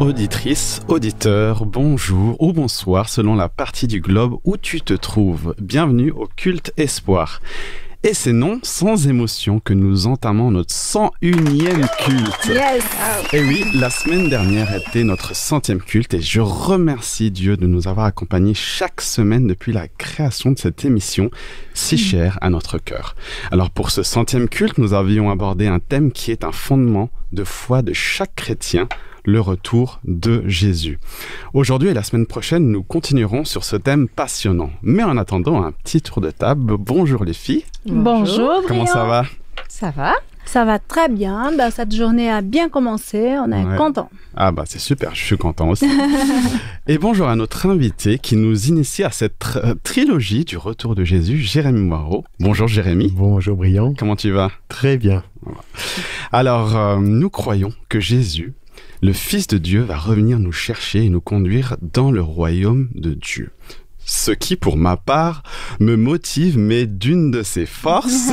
Auditrice, auditeur, bonjour ou bonsoir selon la partie du globe où tu te trouves. Bienvenue au Culte Espoir. Et c'est non sans émotion que nous entamons notre 101e culte. Yes. Et oui, la semaine dernière était notre 100e culte et je remercie Dieu de nous avoir accompagnés chaque semaine depuis la création de cette émission si chère à notre cœur. Alors pour ce 100e culte, nous avions abordé un thème qui est un fondement de foi de chaque chrétien, le retour de Jésus. Aujourd'hui et la semaine prochaine, nous continuerons sur ce thème passionnant. Mais en attendant, un petit tour de table. Bonjour les filles. Bonjour. Comment ça va? Ça va? Ça va très bien. Cette journée a bien commencé. On est content. Ah c'est super, je suis content aussi. Et bonjour à notre invité qui nous initie à cette trilogie du retour de Jésus, Jérémy Moirot. Bonjour Jérémy. Bonjour Briand. Comment tu vas? Très bien. Alors, nous croyons que Jésus, le Fils de Dieu, va revenir nous chercher et nous conduire dans le royaume de Dieu. Ce qui, pour ma part, me motive, mais d'une de ses forces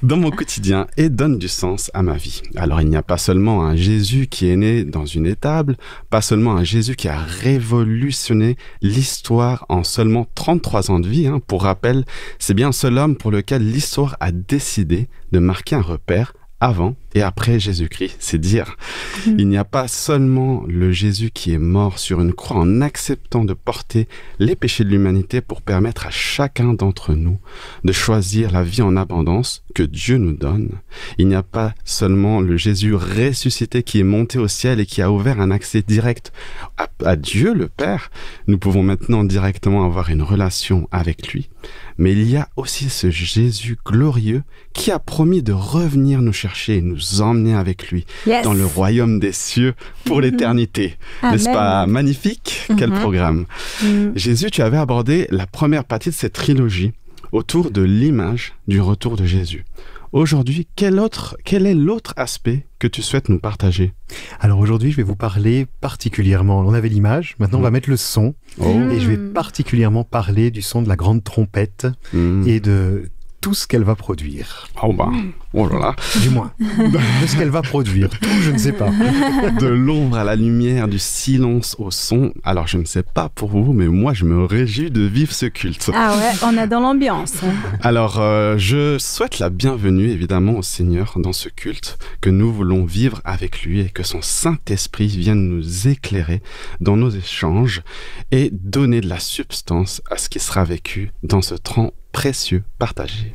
dans mon quotidien et donne du sens à ma vie. Alors, il n'y a pas seulement un Jésus qui est né dans une étable, pas seulement un Jésus qui a révolutionné l'histoire en seulement 33 ans de vie. Pour rappel, c'est bien un seul homme pour lequel l'histoire a décidé de marquer un repère avant et après Jésus-Christ, c'est dire. Il n'y a pas seulement le Jésus qui est mort sur une croix en acceptant de porter les péchés de l'humanité pour permettre à chacun d'entre nous de choisir la vie en abondance que Dieu nous donne. Il n'y a pas seulement le Jésus ressuscité qui est monté au ciel et qui a ouvert un accès direct à Dieu le Père. Nous pouvons maintenant directement avoir une relation avec lui. Mais il y a aussi ce Jésus glorieux qui a promis de revenir nous chercher et nous emmener avec lui dans le royaume des cieux pour l'éternité. N'est-ce pas magnifique? Quel programme. Jésus, tu avais abordé la première partie de cette trilogie autour de l'image du retour de Jésus. Aujourd'hui, quel est l'autre aspect que tu souhaites nous partager? Alors aujourd'hui, je vais vous parler particulièrement, on avait l'image, maintenant on va mettre le son, et je vais particulièrement parler du son de la grande trompette et de tout ce qu'elle va produire. Oh là là. Du moins, de ce qu'elle va produire. Tout, je ne sais pas. De l'ombre à la lumière, du silence au son. Alors, je ne sais pas pour vous, mais moi, je me réjouis de vivre ce culte. Ah ouais, on est dans l'ambiance. Alors, je souhaite la bienvenue, évidemment, au Seigneur dans ce culte que nous voulons vivre avec lui et que son Saint-Esprit vienne nous éclairer dans nos échanges et donner de la substance à ce qui sera vécu dans ce temps précieux partagé.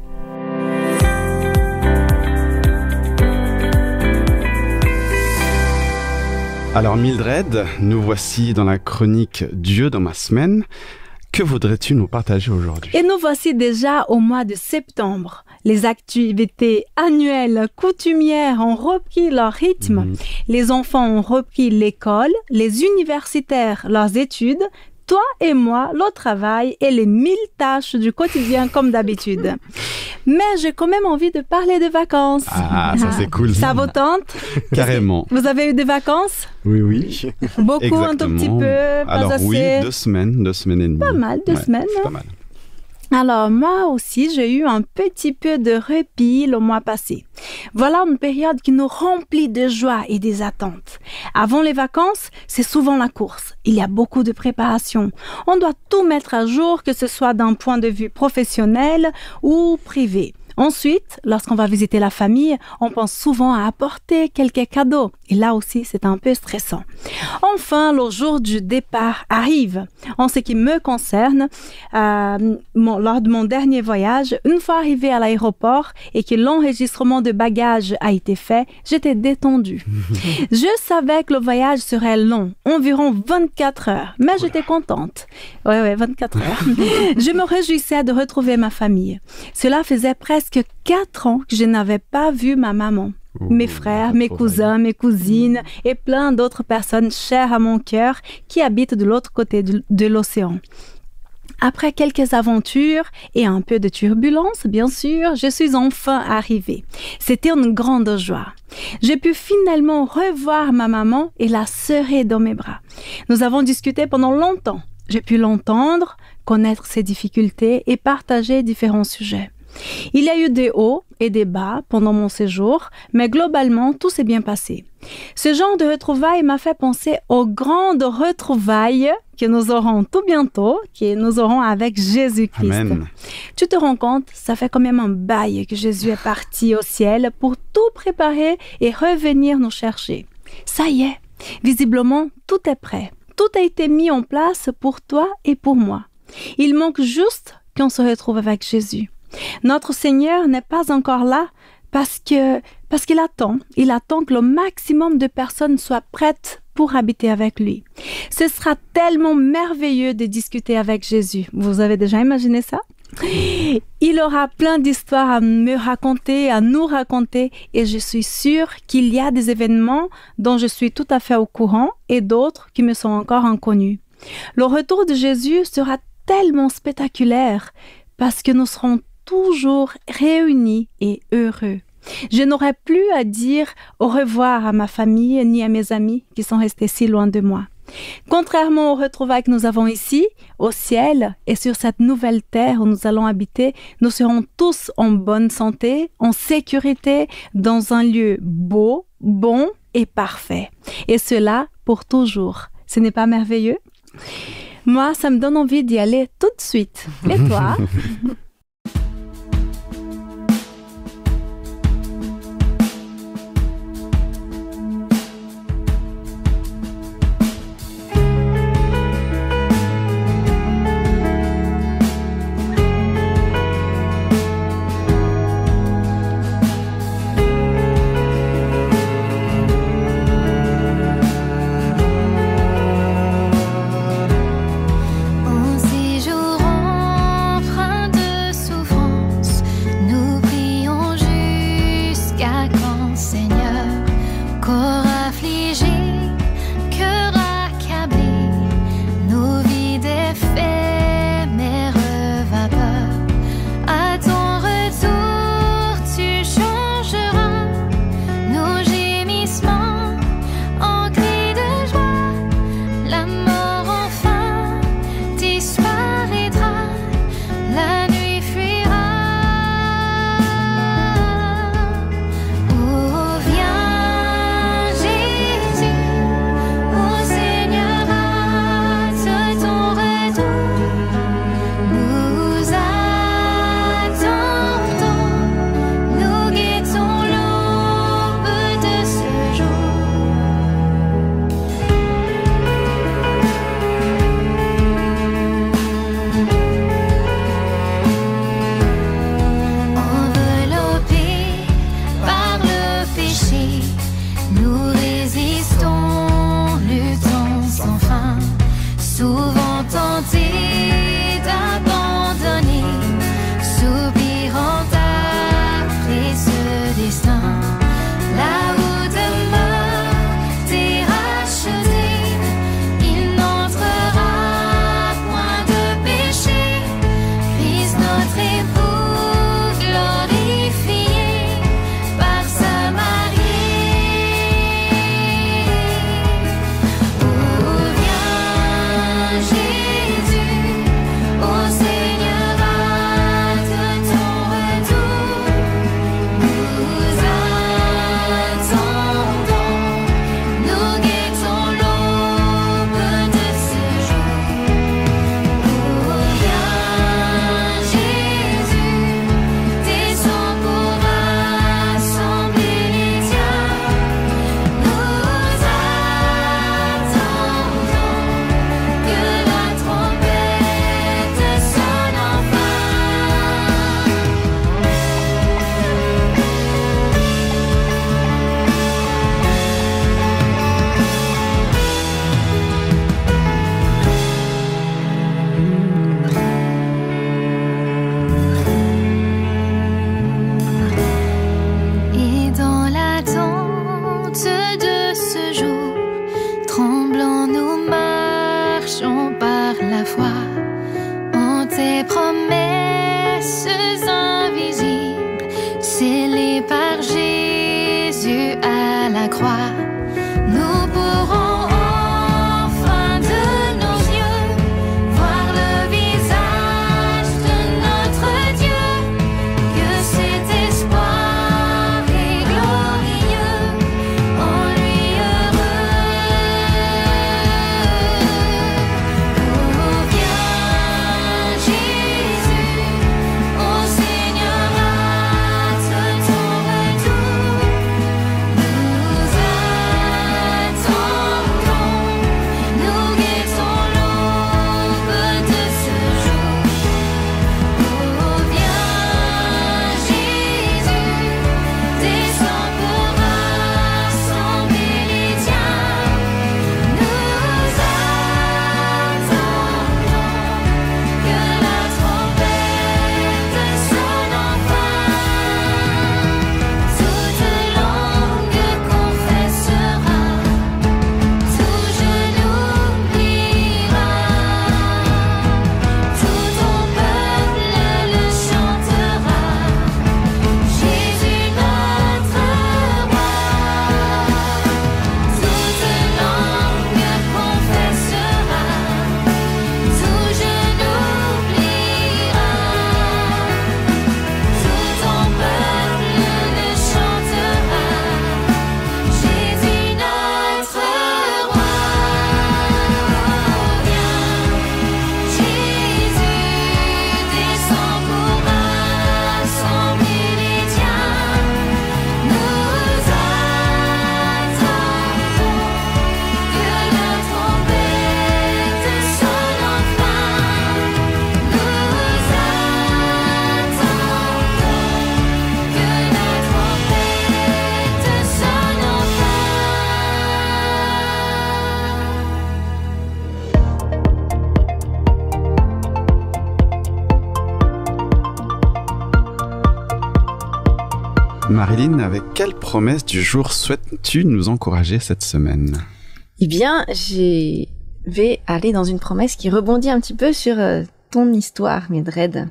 Alors Mildred, nous voici dans la chronique Dieu dans ma semaine. Que voudrais-tu nous partager aujourd'hui? Et nous voici déjà au mois de septembre. Les activités annuelles coutumières ont repris leur rythme. Les enfants ont repris l'école, les universitaires leurs études. Toi et moi, le travail et les 1000 tâches du quotidien comme d'habitude. Mais j'ai quand même envie de parler de vacances. Ah, ça c'est cool. Ça vous tente? Carrément. Vous avez eu des vacances? Oui. Beaucoup, exactement. Un tout petit peu, pas Alors assez? Oui, 2 semaines et demie. Pas mal, 2 semaines. C'est pas mal. Alors, moi aussi, j'ai eu un petit peu de répit le mois passé. Voilà une période qui nous remplit de joie et des attentes. Avant les vacances, c'est souvent la course. Il y a beaucoup de préparation. On doit tout mettre à jour, que ce soit d'un point de vue professionnel ou privé. Ensuite, lorsqu'on va visiter la famille, on pense souvent à apporter quelques cadeaux. Et là aussi, c'est un peu stressant. Enfin, le jour du départ arrive. En ce qui me concerne, lors de mon dernier voyage, une fois arrivé à l'aéroport et que l'enregistrement de bagages a été fait, j'étais détendue. Je savais que le voyage serait long, environ 24 heures, mais j'étais contente. Ouais, 24 heures. Je me réjouissais de retrouver ma famille. Cela faisait presque 4 ans que je n'avais pas vu ma maman. Mes frères, mes cousins, mes cousines et plein d'autres personnes chères à mon cœur qui habitent de l'autre côté de l'océan. Après quelques aventures et un peu de turbulence, bien sûr, je suis enfin arrivée. C'était une grande joie. J'ai pu finalement revoir ma maman et la serrer dans mes bras. Nous avons discuté pendant longtemps. J'ai pu l'entendre, connaître ses difficultés et partager différents sujets. Il y a eu des hauts et des bas pendant mon séjour, mais globalement, tout s'est bien passé. Ce genre de retrouvailles m'a fait penser aux grandes retrouvailles que nous aurons tout bientôt, que nous aurons avec Jésus-Christ. Amen. Tu te rends compte, ça fait quand même un bail que Jésus est parti au ciel pour tout préparer et revenir nous chercher. Ça y est, visiblement, tout est prêt. Tout a été mis en place pour toi et pour moi. Il manque juste qu'on se retrouve avec Jésus. Notre Seigneur n'est pas encore là parce qu'il attend. Il attend que le maximum de personnes soient prêtes pour habiter avec lui. Ce sera tellement merveilleux de discuter avec Jésus. Vous avez déjà imaginé ça? Il aura plein d'histoires à me raconter, à nous raconter, et je suis sûre qu'il y a des événements dont je suis tout à fait au courant et d'autres qui me sont encore inconnus. Le retour de Jésus sera tellement spectaculaire parce que nous serons toujours réunis et heureux. Je n'aurai plus à dire au revoir à ma famille ni à mes amis qui sont restés si loin de moi. Contrairement aux retrouvailles que nous avons ici, au ciel et sur cette nouvelle terre où nous allons habiter, nous serons tous en bonne santé, en sécurité, dans un lieu beau, bon et parfait. Et cela pour toujours. Ce n'est pas merveilleux? Moi, ça me donne envie d'y aller tout de suite. Et toi? Marilyn, avec quelle promesse du jour souhaites-tu nous encourager cette semaine? Eh bien, je vais aller dans une promesse qui rebondit un petit peu sur ton histoire, Mildred.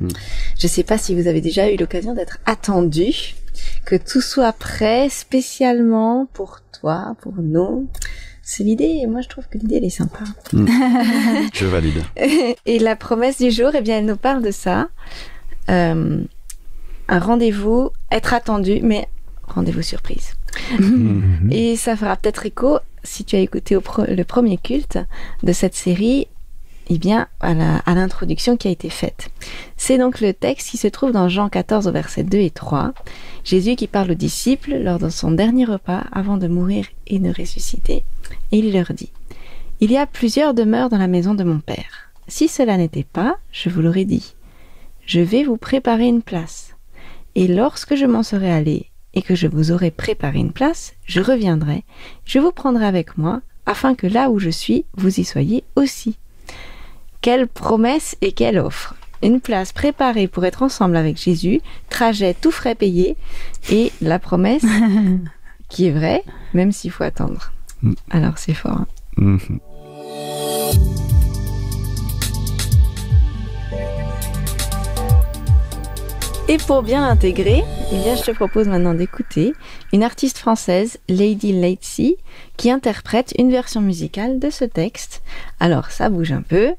Je ne sais pas si vous avez déjà eu l'occasion d'être attendu, que tout soit prêt spécialement pour toi, pour nous. C'est l'idée, et moi je trouve que l'idée elle est sympa. Je valide. Et la promesse du jour, eh bien, elle nous parle de ça. Un rendez-vous, être attendu, mais rendez-vous surprise. Et ça fera peut-être écho, si tu as écouté le premier culte de cette série, eh bien, à l'introduction qui a été faite. C'est donc le texte qui se trouve dans Jean 14 au verset 2 et 3. Jésus qui parle aux disciples lors de son dernier repas avant de mourir et de ressusciter. Et il leur dit: « Il y a plusieurs demeures dans la maison de mon Père. Si cela n'était pas, je vous l'aurais dit. Je vais vous préparer une place. Et lorsque je m'en serai allé et que je vous aurai préparé une place, je reviendrai, je vous prendrai avec moi, afin que là où je suis, vous y soyez aussi. » Quelle promesse et quelle offre! Une place préparée pour être ensemble avec Jésus, trajet tout frais payé, et la promesse qui est vraie, même s'il faut attendre. Alors c'est fort. Hein. Et pour bien l'intégrer, eh bien, je te propose maintenant d'écouter une artiste française, Lady Lacy, qui interprète une version musicale de ce texte. Alors, ça bouge un peu,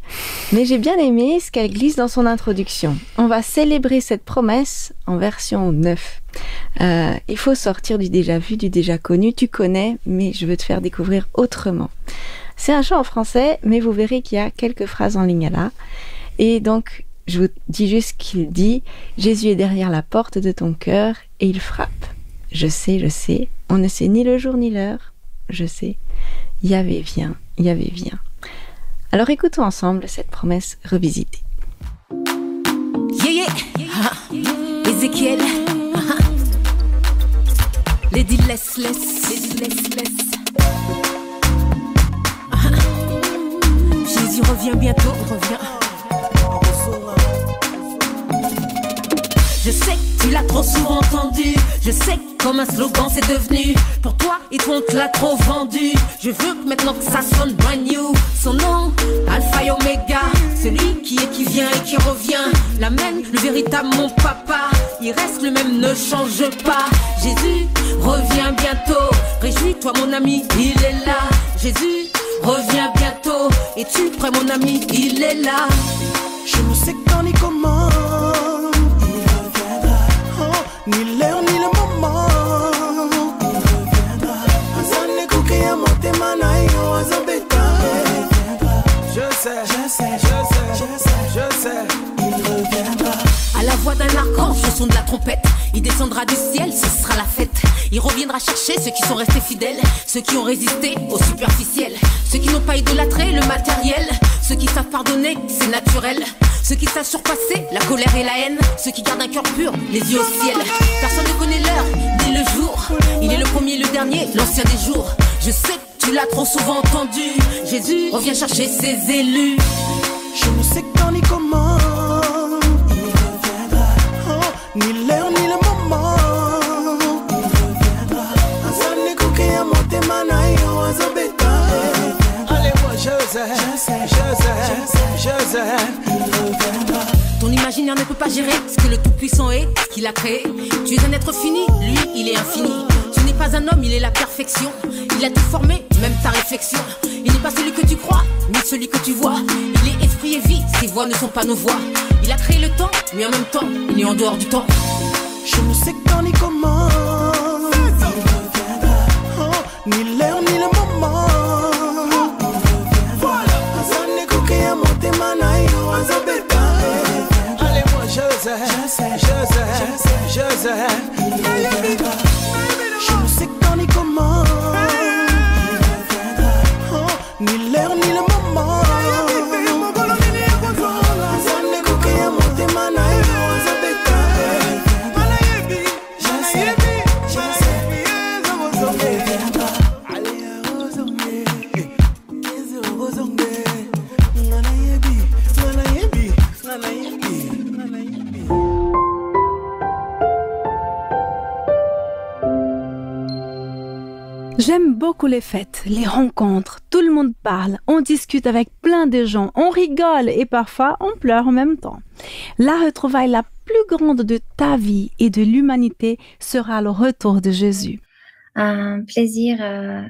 mais j'ai bien aimé ce qu'elle glisse dans son introduction. On va célébrer cette promesse en version 9. Il faut sortir du déjà vu, du déjà connu. Tu connais, mais je veux te faire découvrir autrement. C'est un chant en français, mais vous verrez qu'il y a quelques phrases en ligne là. Et donc, je vous dis juste qu'il dit « Jésus est derrière la porte de ton cœur et il frappe. Je sais, on ne sait ni le jour ni l'heure. Je sais, Yahvé vient. » Alors écoutons ensemble cette promesse revisitée. Ézéchiel. Lady Less. Jésus revient bientôt, Je sais que tu l'as trop souvent entendu. Je sais que comme un slogan c'est devenu. Pour toi et toi on te l'a trop vendu. Je veux que maintenant que ça sonne brand new. Son nom, Alpha et Omega. Celui qui est, qui vient et qui revient. L'Amen, le véritable mon papa. Il reste le même, ne change pas. Jésus revient bientôt. Réjouis-toi mon ami, il est là. Jésus revient bientôt. Es-tu prêt mon ami, il est là. Je ne sais quand ni comment ni l'heure ni le moment, il reviendra. Azane kuke ya motema na yo azobeta. Je sais, il reviendra. À la voix d'un archange, le son de la trompette, il descendra du ciel, ce sera la fête. Il reviendra chercher ceux qui sont restés fidèles, ceux qui ont résisté au superficiel, ceux qui n'ont pas idolâtré le matériel, ceux qui savent pardonner, c'est naturel, ceux qui savent surpasser la colère et la haine, ceux qui gardent un cœur pur, les yeux au ciel. Personne ne connaît l'heure, ni le jour. Il est le premier, le dernier, l'ancien des jours. Je sais que tu l'as trop souvent entendu. Jésus revient chercher ses élus. Je ne sais quand ni comment il reviendra. Ni l'heure ni le moment, il reviendra. Azane kuke ya motema na yo azobeta. Allez moi je sais, il reviendra. Ton imaginaire ne peut pas gérer ce que le Tout-Puissant est, ce qu'il a créé. Tu es un être fini, lui, il est infini. Tu n'es pas un homme, il est la perfection. Il a tout formé, même ta réflexion. Il n'est pas celui que tu crois, ni celui que tu vois. Il est esprit et vie, ses voix ne sont pas nos voix. Il a créé le temps, mais en même temps, il est en dehors du temps. Je ne sais quand ni comment il reviendra. Ni l'heure ni le moment, il reviendra. Azane kuke ya motema na yo azobeta. Allez moi je sais, il reviendra. Je ne sais quand ni comment il reviendra. Ni l'heure ni le moment. Azane kuke ya motema na yo azobeta. J'aime beaucoup les fêtes, les rencontres, tout le monde parle, on discute avec plein de gens, on rigole et parfois on pleure en même temps. La retrouvaille la plus grande de ta vie et de l'humanité sera le retour de Jésus. Un plaisir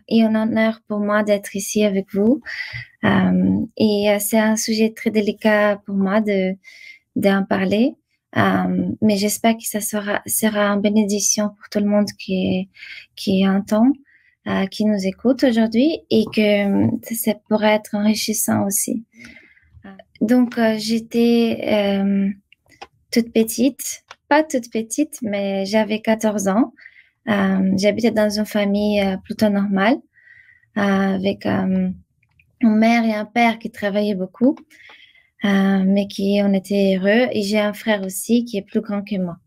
et un honneur pour moi d'être ici avec vous. C'est un sujet très délicat pour moi d'en parler. Mais j'espère que ça sera une bénédiction pour tout le monde qui entend, qui nous écoute aujourd'hui et que ça pourrait être enrichissant aussi. Donc, j'étais toute petite, pas toute petite, mais j'avais 14 ans. J'habitais dans une famille plutôt normale, avec une mère et un père qui travaillaient beaucoup, mais on était heureux. Et j'ai un frère aussi qui est plus grand que moi.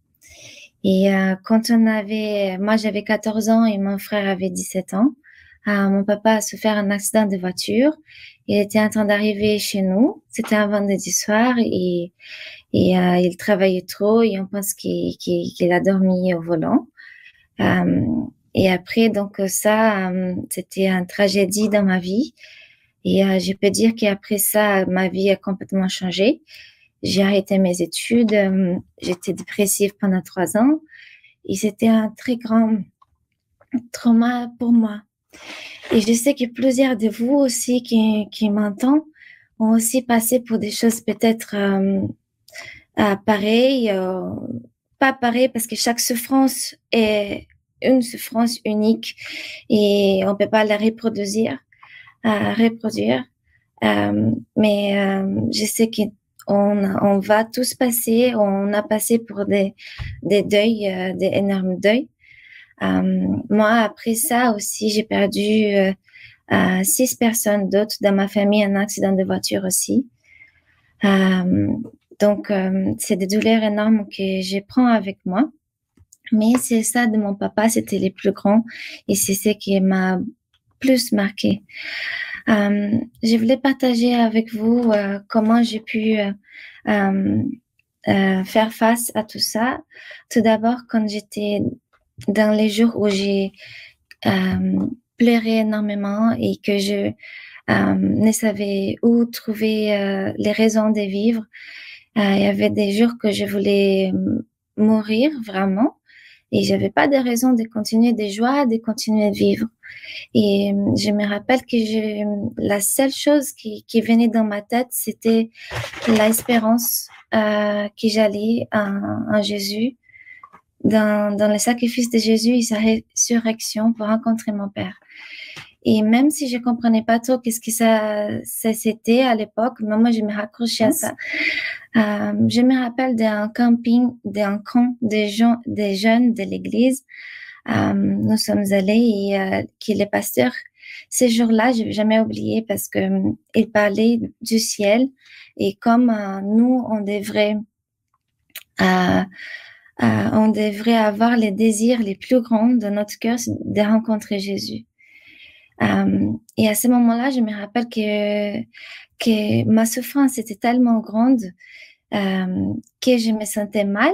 Et moi j'avais 14 ans et mon frère avait 17 ans. Mon papa a souffert un accident de voiture. Il était en train d'arriver chez nous. C'était un vendredi soir et il travaillait trop et on pense qu'il a dormi au volant. Et après, donc ça, c'était une tragédie dans ma vie. Et je peux dire qu'après ça, ma vie a complètement changé. J'ai arrêté mes études. J'étais dépressive pendant 3 ans. Et c'était un très grand trauma pour moi. Et je sais que plusieurs de vous aussi qui m'entendent ont aussi passé pour des choses peut-être pareilles. Pas pareil parce que chaque souffrance est une souffrance unique et on peut pas la reproduire. Mais je sais qu'on va tous passer, on a passé pour des deuils, des énormes deuils. Moi, après ça aussi, j'ai perdu 6 personnes d'autres dans ma famille, un accident de voiture aussi. Donc, c'est des douleurs énormes que je prends avec moi. Mais c'est ça de mon papa, c'était les plus grands et c'est ce qui m'a plus marqué. Je voulais partager avec vous comment j'ai pu faire face à tout ça. Tout d'abord, quand j'étais dans les jours où j'ai pleuré énormément et que je ne savais où trouver les raisons de vivre, il y avait des jours que je voulais mourir vraiment et j'avais pas de raison de continuer de jouer, de continuer de vivre. Et je me rappelle que la seule chose qui venait dans ma tête, c'était l'espérance que j'allais en Jésus, dans le sacrifice de Jésus et sa résurrection pour rencontrer mon Père. Et même si je comprenais pas trop qu'est-ce que ça c'était à l'époque, mais moi je me raccrochais à ça. Je me rappelle d'un camping, d'un camp des jeunes de l'église. Nous sommes allés et qui les pasteurs, ces jours-là, je vais jamais oublier parce que ils parlaient du ciel et comme nous, on devrait avoir les désirs les plus grands de notre cœur, c'est de rencontrer Jésus. Et à ce moment-là, je me rappelle que ma souffrance était tellement grande que je me sentais mal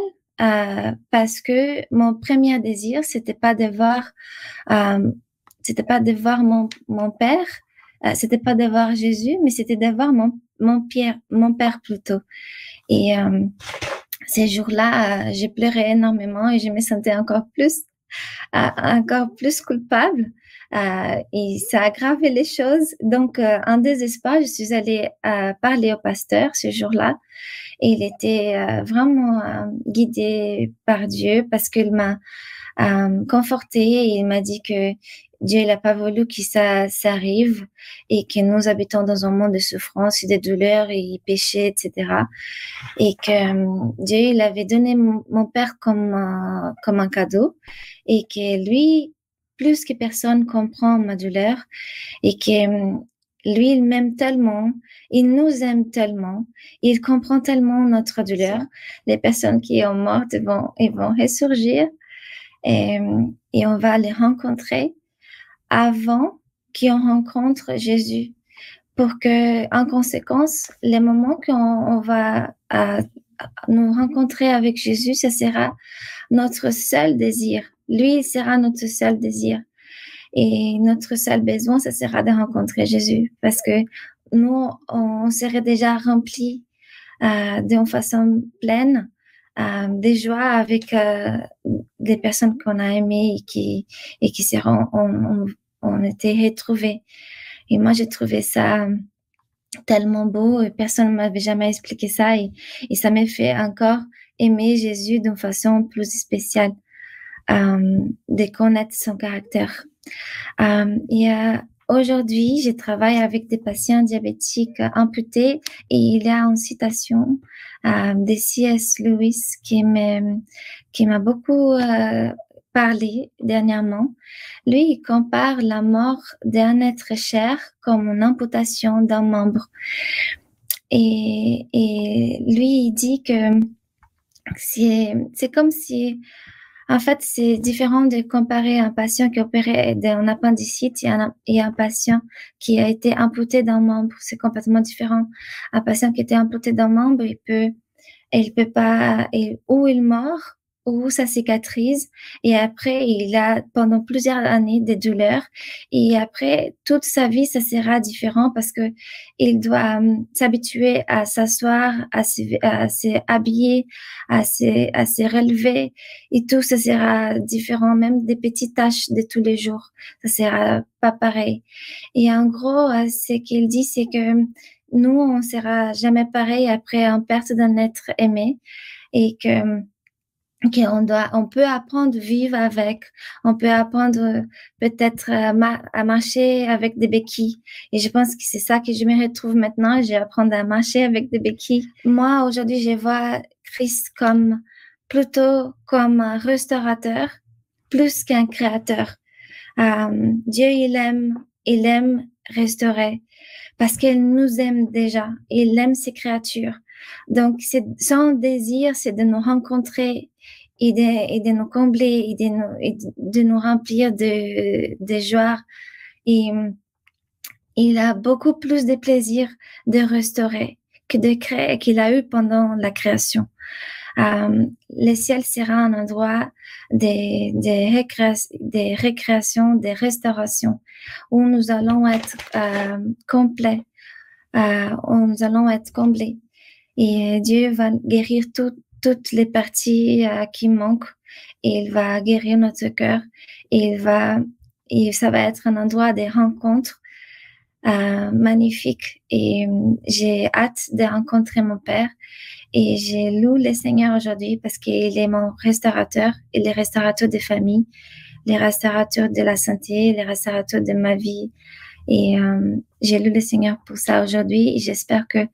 parce que mon premier désir, c'était pas de voir mon père, c'était pas de voir Jésus, mais c'était de voir mon père plutôt. Et ces jours-là, j'ai pleuré énormément et je me sentais encore plus coupable. Et ça a aggravé les choses. Donc, en désespoir, je suis allée parler au pasteur ce jour-là. Et il était vraiment guidé par Dieu parce qu'il m'a conforté et il m'a dit que Dieu n'a pas voulu que ça arrive et que nous habitons dans un monde de souffrance et de douleurs et péchés, etc. Et que Dieu il avait donné mon père comme un cadeau et que lui, plus que personne comprend ma douleur et que lui, il m'aime tellement, il nous aime tellement, il comprend tellement notre douleur. Les personnes qui sont mortes ils vont ressurgir et on va les rencontrer avant qu'on rencontre Jésus pour que, en conséquence, les moments qu'on va nous rencontrer avec Jésus, ce sera notre seul désir. Lui, il sera notre seul désir. Et notre seul besoin, ce sera de rencontrer Jésus, parce que nous, on serait déjà remplis d'une façon pleine, des joies avec des personnes qu'on a aimées et qui seront, on était retrouvés. Et moi, j'ai trouvé ça tellement beau et personne ne m'avait jamais expliqué ça et ça m'a fait encore aimer Jésus d'une façon plus spéciale, de connaître son caractère. Aujourd'hui, je travaille avec des patients diabétiques amputés et il y a une citation de C.S. Lewis qui m'a beaucoup parlé dernièrement. Lui, il compare la mort d'un être cher comme une amputation d'un membre. Et lui, il dit que c'est comme si, en fait, c'est différent de comparer un patient qui est opéré d'un appendicite et un patient qui a été amputé d'un membre. C'est complètement différent. Un patient qui a été amputé d'un membre, il peut pas, ou il meurt, ou ça cicatrise, et après, il a pendant plusieurs années des douleurs, et après, toute sa vie, ça sera différent parce que il doit s'habituer à s'asseoir, à s'habiller, à se relever, et tout, ça sera différent, même des petites tâches de tous les jours, ça sera pas pareil. Et en gros, ce qu'il dit, c'est que nous, on sera jamais pareil après une perte d'un être aimé, et on peut apprendre à vivre avec, on peut apprendre peut-être à marcher avec des béquilles. Et je pense que c'est ça que je me retrouve maintenant. Je vais apprendre à marcher avec des béquilles. Moi, aujourd'hui, je vois Christ plutôt comme un restaurateur, plus qu'un créateur. Dieu, il aime restaurer parce qu'il nous aime déjà. Il aime ses créatures. Donc, son désir, c'est de nous rencontrer et de nous combler et de nous remplir de joie. Et il a beaucoup plus de plaisir de restaurer que de créer qu'il a eu pendant la création. Le ciel sera un endroit de récréation, de restauration, où nous allons être complets, où nous allons être comblés. Et Dieu va guérir toutes les parties qui manquent, et il va guérir notre cœur, et ça va être un endroit de rencontres magnifique. Et j'ai hâte de rencontrer mon Père, et je loue le Seigneur aujourd'hui parce qu'il est mon restaurateur, il est restaurateur des familles, le restaurateur de la santé, le restaurateur de ma vie. Et je loue le Seigneur pour ça aujourd'hui, et j'espère que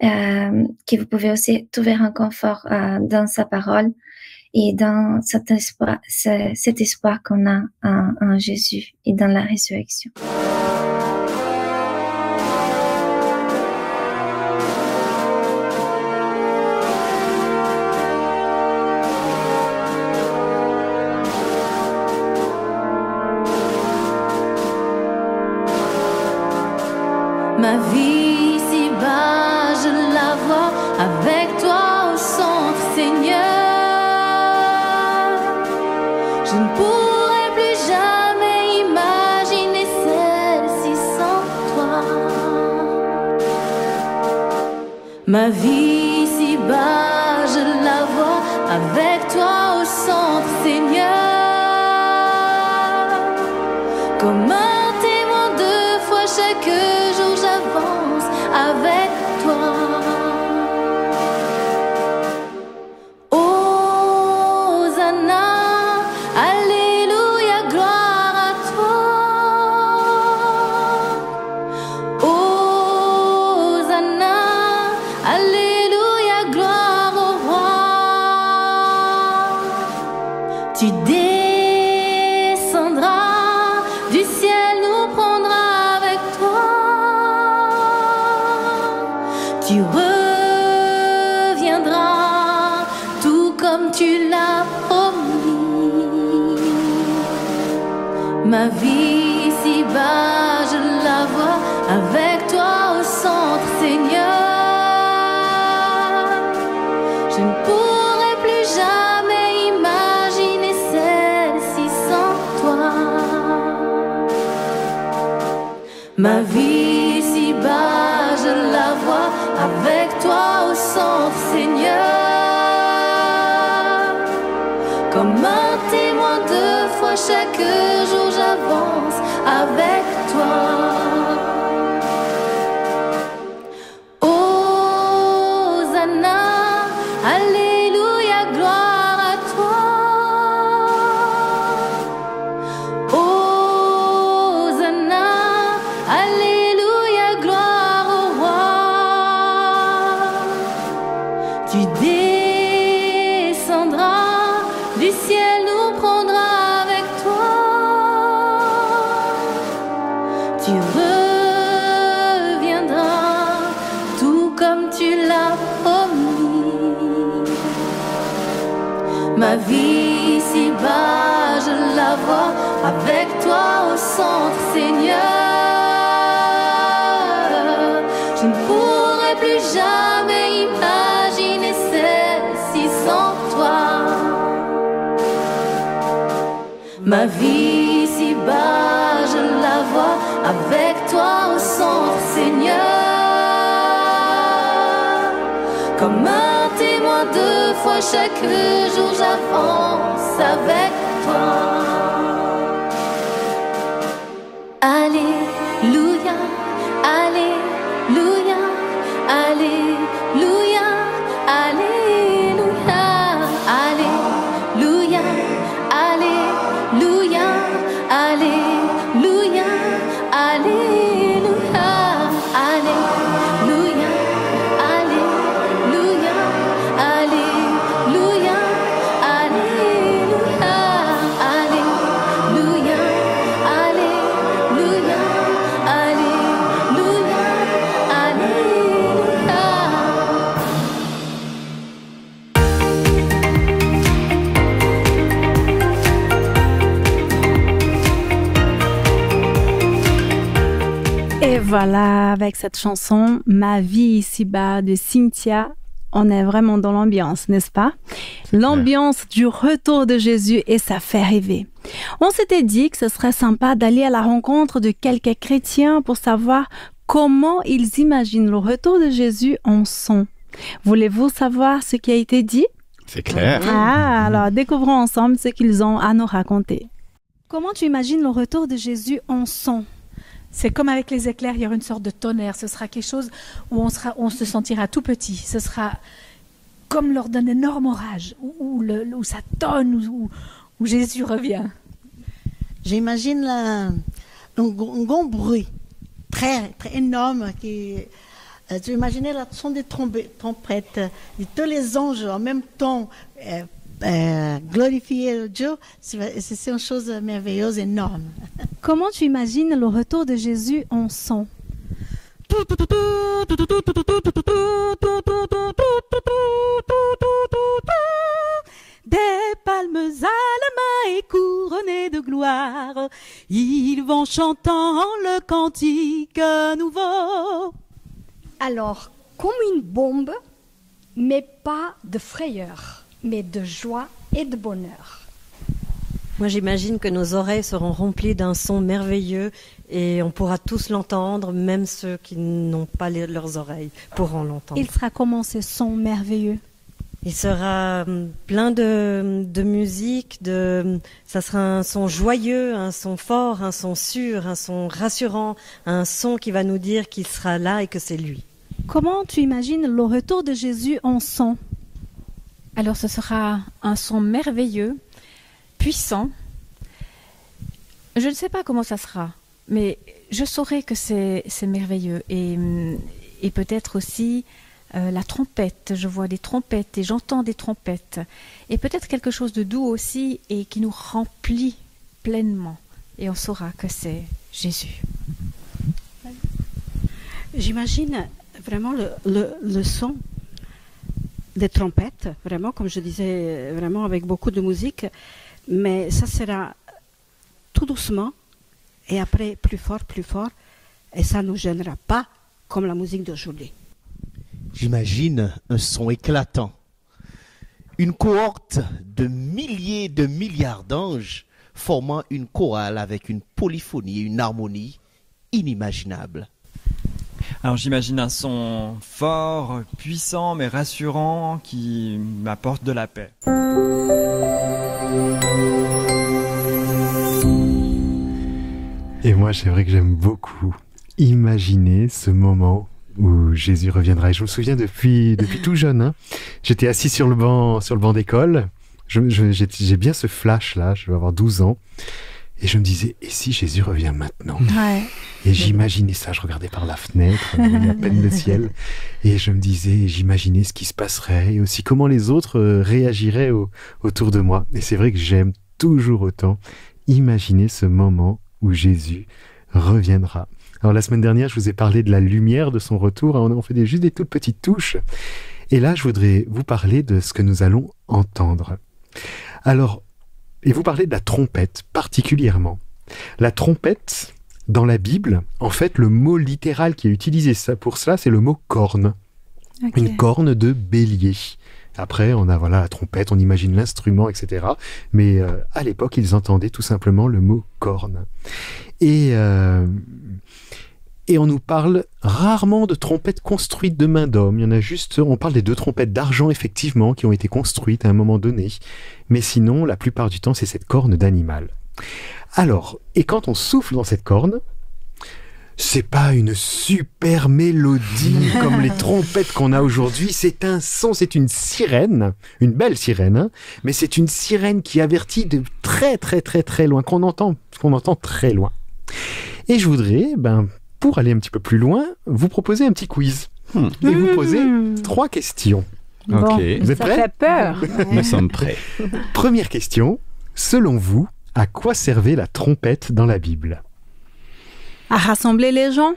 vous pouvez aussi trouver un confort dans sa parole et dans cet espoir qu'on a en Jésus et dans la résurrection. Ma vie si bas, je la vois avec toi au centre, Seigneur. Je ne pourrai plus jamais imaginer celle-ci sans toi. Ma vie si bas, je la vois avec toi au centre, Seigneur. Comme un témoin de foi chaque jour j'avance avec toi. Hosanna, alléluia, gloire à toi. Hosanna, alléluia, gloire au roi. Tu descendras du ciel, nous prendras avec toi. Tu reviendras tout comme tu l'as promis. Ma vie si bas, je la vois avec toi au centre, Seigneur. Je ne pourrai plus jamais imaginer celle-ci sans toi. Ma vie si bas, je la vois avec toi au centre, Seigneur. Comme un témoin deux fois chaque jour j'avance avec toi. Hosanna, alléluia, gloire à toi. Hosanna, alléluia, gloire au roi. Tu descendras du ciel, nous prendras avec toi. Tu reviendras tout comme tu l'as promis. Ma vie si bas, je la vois avec toi au centre, Seigneur. Je ne pourrai plus jamais imaginer celle-ci sans toi. Ma vie si bas, je la vois avec toi au centre, Seigneur. Comme un témoin deux fois chaque jour j'avance avec toi. Alléluia, alléluia, alléluia, alléluia, alléluia, alléluia, alléluia, alléluia, alléluia, alléluia, alléluia, alléluia, alléluia, alléluia, alléluia, alléluia. Et voilà, avec cette chanson Ma vie ici-bas de Cynthia, on est vraiment dans l'ambiance, n'est-ce pas? L'ambiance du retour de Jésus et ça fait rêver. On s'était dit que ce serait sympa d'aller à la rencontre de quelques chrétiens pour savoir comment ils imaginent le retour de Jésus en son. Voulez-vous savoir ce qui a été dit? C'est clair. Ah, alors découvrons ensemble ce qu'ils ont à nous raconter. Comment tu imagines le retour de Jésus en son? C'est comme avec les éclairs, il y aura une sorte de tonnerre. Ce sera quelque chose où on se sentira tout petit. Ce sera comme lors d'un énorme orage, où ça tonne, où Jésus revient. J'imagine un grand bruit très, très énorme. Tu imaginez le son des trompettes, de tous les anges en même temps glorifier Dieu. C'est une chose merveilleuse, énorme. Comment tu imagines le retour de Jésus en son? Des palmes à la main et couronnés de gloire, ils vont chantant le cantique nouveau. Alors, comme une bombe, mais pas de frayeur, mais de joie et de bonheur. Moi, j'imagine que nos oreilles seront remplies d'un son merveilleux et on pourra tous l'entendre, même ceux qui n'ont pas leurs oreilles pourront l'entendre. Il sera comment ce son merveilleux? Il sera plein de musique, ça sera un son joyeux, un son fort, un son sûr, un son rassurant, un son qui va nous dire qu'il sera là et que c'est lui. Comment tu imagines le retour de Jésus en son? Alors ce sera un son merveilleux, puissant. Je ne sais pas comment ça sera, mais je saurai que c'est merveilleux. Et peut-être aussi la trompette, je vois des trompettes et j'entends des trompettes. Et peut-être quelque chose de doux aussi et qui nous remplit pleinement. Et on saura que c'est Jésus. J'imagine vraiment le son des trompettes, vraiment, comme je disais, vraiment avec beaucoup de musique. Mais ça sera tout doucement et après plus fort, et ça ne nous gênera pas comme la musique d'aujourd'hui. J'imagine un son éclatant, une cohorte de milliers de milliards d'anges formant une chorale avec une polyphonie et une harmonie inimaginable. Alors j'imagine un son fort, puissant, mais rassurant qui m'apporte de la paix. Et moi, c'est vrai que j'aime beaucoup imaginer ce moment où Jésus reviendra. Et je me souviens depuis tout jeune, hein, j'étais assis sur le banc d'école. J'ai bien ce flash-là, je vais avoir 12 ans. Et je me disais, et si Jésus revient maintenant? Ouais. Et j'imaginais ça, je regardais par la fenêtre, il y a à peine le ciel. Et je me disais, j'imaginais ce qui se passerait et aussi comment les autres réagiraient autour de moi. Et c'est vrai que j'aime toujours autant imaginer ce moment où Jésus reviendra. Alors la semaine dernière, je vous ai parlé de la lumière de son retour. On fait juste des toutes petites touches. Et là, je voudrais vous parler de ce que nous allons entendre. Alors, et vous parlez de la trompette particulièrement. La trompette, dans la Bible, en fait, le mot littéral qui est utilisé pour cela, c'est le mot corne. Okay. Une corne de bélier. Après, on a la trompette, on imagine l'instrument, etc. Mais à l'époque, ils entendaient tout simplement le mot corne. Et on nous parle rarement de trompettes construites de main d'homme. Il y en a juste, on parle des 2 trompettes d'argent, effectivement, qui ont été construites à un moment donné. Mais sinon, la plupart du temps, c'est cette corne d'animal. Alors, et quand on souffle dans cette corne, c'est pas une super mélodie comme les trompettes qu'on a aujourd'hui. C'est un son, c'est une sirène, une belle sirène, hein, mais c'est une sirène qui avertit de très très très très loin, qu'on entend très loin. Et je voudrais, pour aller un petit peu plus loin, vous proposer un petit quiz. Et vous poser 3 questions. Bon, vous êtes prêts? Ça fait peur. Nous sommes prêts. Première question. Selon vous, à quoi servait la trompette dans la Bible? À rassembler les gens.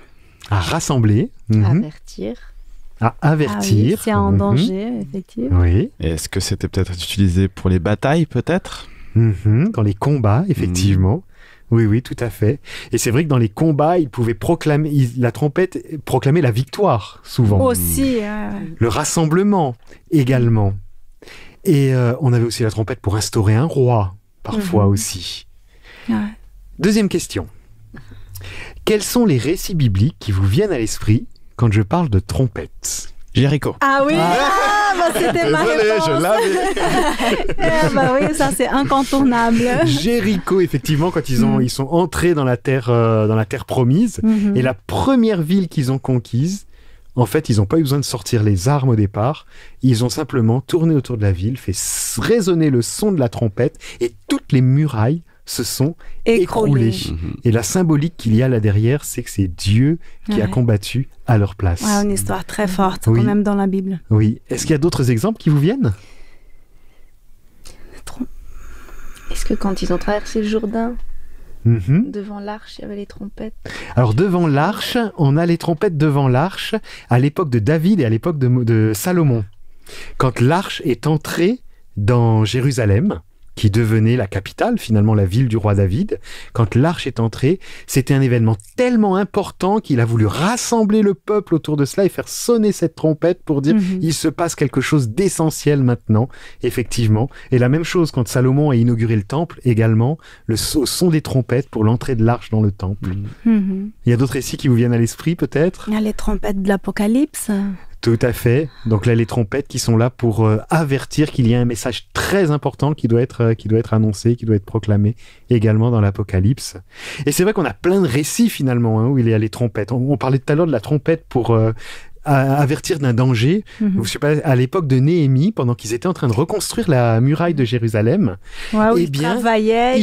À rassembler. Avertir. À avertir. Ah oui, c'est en danger, effectivement. Oui. Est-ce que c'était peut-être utilisé pour les batailles, peut-être? Dans les combats, effectivement. Oui, tout à fait. Et c'est vrai que dans les combats, ils pouvaient la trompette proclamait la victoire, souvent. Aussi. Le rassemblement, également. Et on avait aussi la trompette pour instaurer un roi, parfois aussi. Ouais. Deuxième question. Quels sont les récits bibliques qui vous viennent à l'esprit quand je parle de trompette? Jéricho. Ah oui, c'était ma réponse. Je l'avais. Oui, ça c'est incontournable. Jéricho, effectivement, quand ils sont entrés dans la terre promise, et la première ville qu'ils ont conquise, en fait, ils n'ont pas eu besoin de sortir les armes au départ. Ils ont simplement tourné autour de la ville, fait résonner le son de la trompette, et toutes les murailles se sont écroulées. Et la symbolique qu'il y a là derrière, c'est que c'est Dieu qui a combattu à leur place. Ouais, une histoire très forte, quand même, dans la Bible. Oui. Est-ce qu'il y a d'autres exemples qui vous viennent? Est-ce que quand ils ont traversé le Jourdain, devant l'arche, il y avait les trompettes? Alors, devant l'arche, on a les trompettes devant l'arche à l'époque de David et à l'époque de Salomon. Quand l'arche est entrée dans Jérusalem, qui devenait la capitale, finalement la ville du roi David, quand l'arche est entrée, c'était un événement tellement important qu'il a voulu rassembler le peuple autour de cela et faire sonner cette trompette pour dire il se passe quelque chose d'essentiel maintenant, effectivement. Et la même chose quand Salomon a inauguré le temple, également, le son des trompettes pour l'entrée de l'arche dans le temple. Il y a d'autres récits qui vous viennent à l'esprit, peut-être? Il y a les trompettes de l'Apocalypse. Tout à fait. Donc là, les trompettes qui sont là pour avertir qu'il y a un message très important qui doit être annoncé, qui doit être proclamé également dans l'Apocalypse. Et c'est vrai qu'on a plein de récits finalement où il y a les trompettes. On parlait tout à l'heure de la trompette pour avertir d'un danger. Je sais pas, à l'époque de Néhémie, pendant qu'ils étaient en train de reconstruire la muraille de Jérusalem, ils travaillaient,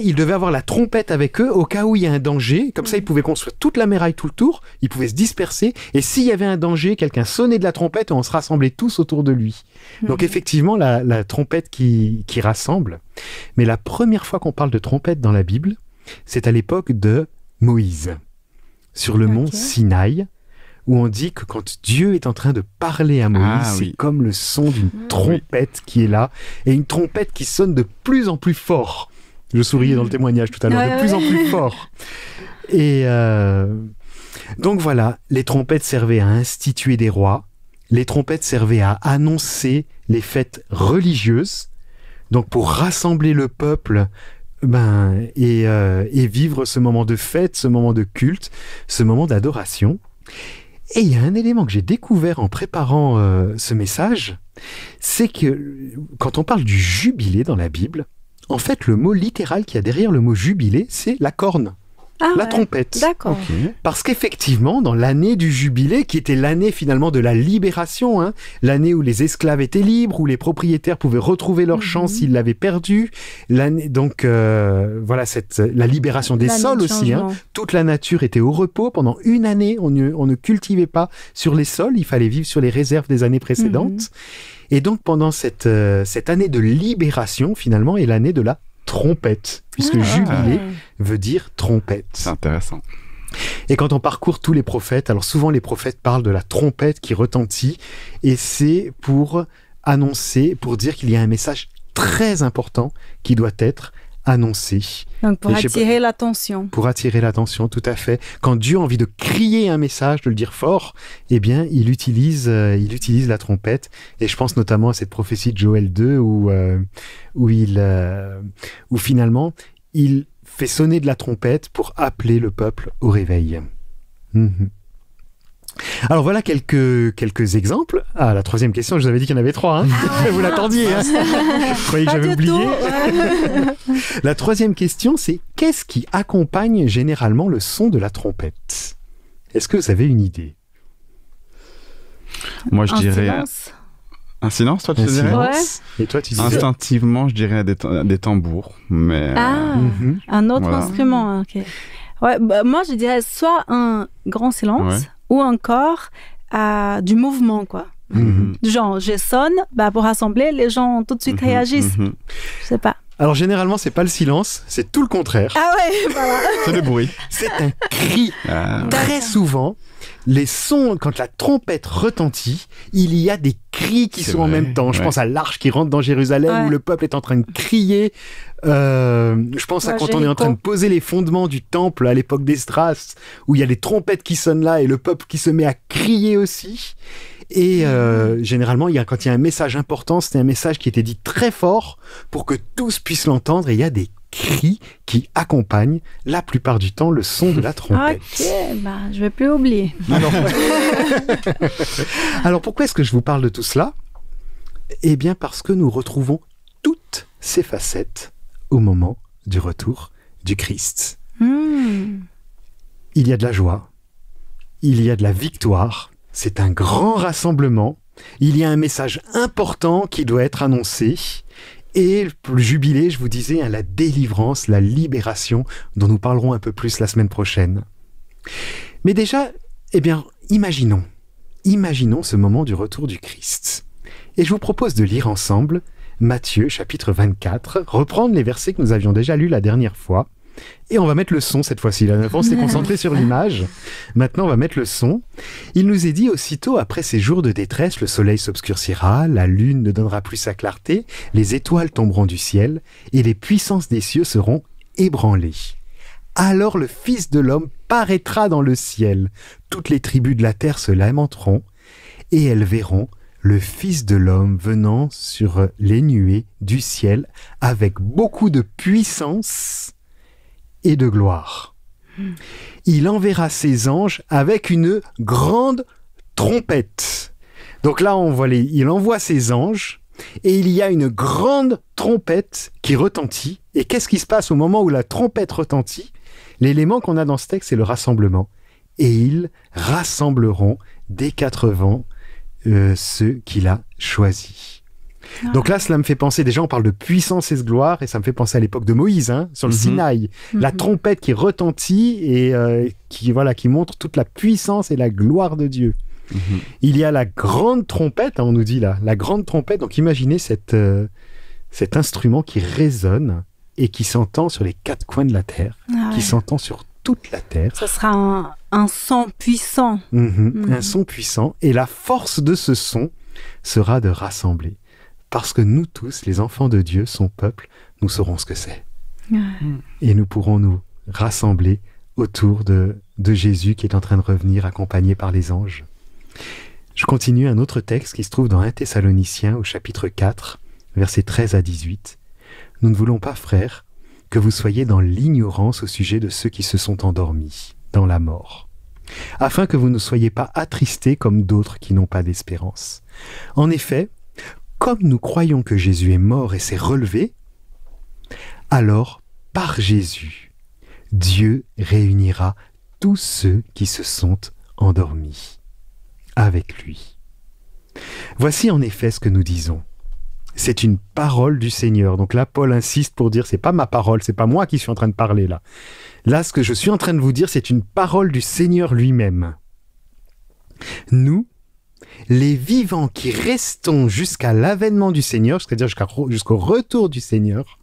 ils devaient avoir la trompette avec eux au cas où il y a un danger. Comme ça, ils pouvaient construire toute la muraille tout le tour, ils pouvaient se disperser, et s'il y avait un danger, quelqu'un sonnait de la trompette et on se rassemblait tous autour de lui. Donc effectivement, la trompette qui rassemble. Mais la première fois qu'on parle de trompette dans la Bible, c'est à l'époque de Moïse, sur le mont Sinaï, où on dit que quand Dieu est en train de parler à Moïse, c'est comme le son d'une trompette qui est là, et une trompette qui sonne de plus en plus fort. Je souriais dans le témoignage tout à l'heure, de plus en plus fort. Et donc voilà, les trompettes servaient à instituer des rois, les trompettes servaient à annoncer les fêtes religieuses, donc pour rassembler le peuple et vivre ce moment de fête, ce moment de culte, ce moment d'adoration. Et il y a un élément que j'ai découvert en préparant ce message, c'est que quand on parle du jubilé dans la Bible, en fait, le mot littéral qu'il y a derrière le mot jubilé, c'est la corne. La trompette. D'accord. Okay. Parce qu'effectivement, dans l'année du jubilé, qui était l'année finalement de la libération, l'année où les esclaves étaient libres, où les propriétaires pouvaient retrouver leur champ s'ils l'avaient perdu, l'année, donc voilà, la libération des sols aussi. Toute la nature était au repos pendant une année. On ne cultivait pas sur les sols, il fallait vivre sur les réserves des années précédentes. Et donc pendant cette année de libération, finalement, est l'année de la trompette, puisque jubilé veut dire trompette. C'est intéressant. Et quand on parcourt tous les prophètes, alors souvent les prophètes parlent de la trompette qui retentit, et c'est pour annoncer, pour dire qu'il y a un message très important qui doit être annoncé. Donc pour attirer l'attention. Pour attirer l'attention, tout à fait. Quand Dieu a envie de crier un message, de le dire fort, eh bien, il utilise la trompette. Et je pense notamment à cette prophétie de Joël 2 où finalement, il fait sonner de la trompette pour appeler le peuple au réveil. Alors voilà quelques exemples. La troisième question, je vous avais dit qu'il y en avait 3. Vous l'attendiez. Je croyais que j'avais oublié. La troisième question, c'est qu'est-ce qui accompagne généralement le son de la trompette? Est-ce que vous avez une idée? Moi, je dirais... Un silence, toi, tu dirais? Ouais. Et toi, tu disais? Instinctivement, je dirais des tambours. Mais, un autre instrument. Ok. Ouais, moi, je dirais soit un grand silence... ou encore du mouvement, quoi. Genre, je sonne, pour rassembler, les gens tout de suite réagissent. Je sais pas. Alors, généralement, c'est pas le silence, c'est tout le contraire. Ah ouais, voilà. C'est le bruit. C'est un cri. Très souvent, les sons, quand la trompette retentit, il y a des cris qui sont en même temps. Je pense à l'arche qui rentre dans Jérusalem, où le peuple est en train de crier. Je pense à quand on est en train de poser les fondements du temple à l'époque d'Esdras, où il y a les trompettes qui sonnent là et le peuple qui se met à crier aussi. Et généralement, quand il y a un message important, c'est un message qui était dit très fort pour que tous puissent l'entendre, et il y a des cris qui accompagnent la plupart du temps le son de la trompette. Ok, je vais plus oublier. Alors pourquoi est-ce que je vous parle de tout cela? Eh bien parce que nous retrouvons toutes ces facettes au moment du retour du Christ. Il y a de la joie, il y a de la victoire, c'est un grand rassemblement, il y a un message important qui doit être annoncé, et le jubilé, je vous disais, la délivrance, la libération, dont nous parlerons un peu plus la semaine prochaine. Mais déjà, imaginons ce moment du retour du Christ. Et je vous propose de lire ensemble Matthieu chapitre 24, reprendre les versets que nous avions déjà lus la dernière fois, et on va mettre le son cette fois-ci. La dernière fois, on s'est concentré sur l'image. Maintenant, on va mettre le son. Il nous est dit aussitôt, après ces jours de détresse, le soleil s'obscurcira, la lune ne donnera plus sa clarté, les étoiles tomberont du ciel, et les puissances des cieux seront ébranlées. Alors le Fils de l'homme paraîtra dans le ciel. Toutes les tribus de la terre se lamenteront, et elles verront le Fils de l'homme venant sur les nuées du ciel avec beaucoup de puissance et de gloire. Il enverra ses anges avec une grande trompette. Donc là, il envoie ses anges et il y a une grande trompette qui retentit. Et qu'est-ce qui se passe au moment où la trompette retentit? L'élément qu'on a dans ce texte, c'est le rassemblement. Et ils rassembleront des 4 vents ceux qu'il a choisis. Donc là, cela me fait penser, déjà on parle de puissance et de gloire, et ça me fait penser à l'époque de Moïse, sur le Sinaï. La trompette qui retentit et qui montre toute la puissance et la gloire de Dieu. Il y a la grande trompette, on nous dit là, la grande trompette. Donc imaginez cet instrument qui résonne et qui s'entend sur les 4 coins de la terre, qui s'entend sur toute la terre. Ce sera un son puissant. Un son puissant, et la force de ce son sera de rassembler. Parce que nous tous, les enfants de Dieu, son peuple, nous saurons ce que c'est. Et nous pourrons nous rassembler autour de Jésus qui est en train de revenir, accompagné par les anges. Je continue un autre texte qui se trouve dans 1 Thessaloniciens au chapitre 4, versets 13 à 18. Nous ne voulons pas, frères, que vous soyez dans l'ignorance au sujet de ceux qui se sont endormis dans la mort, afin que vous ne soyez pas attristés comme d'autres qui n'ont pas d'espérance. En effet, comme nous croyons que Jésus est mort et s'est relevé, alors, par Jésus, Dieu réunira tous ceux qui se sont endormis avec lui. Voici en effet ce que nous disons. C'est une parole du Seigneur. Donc là, Paul insiste pour dire, c'est pas ma parole, c'est pas moi qui suis en train de parler là. Là, ce que je suis en train de vous dire, c'est une parole du Seigneur lui-même. Nous, les vivants qui restons jusqu'à l'avènement du Seigneur, c'est-à-dire jusqu'au retour du Seigneur,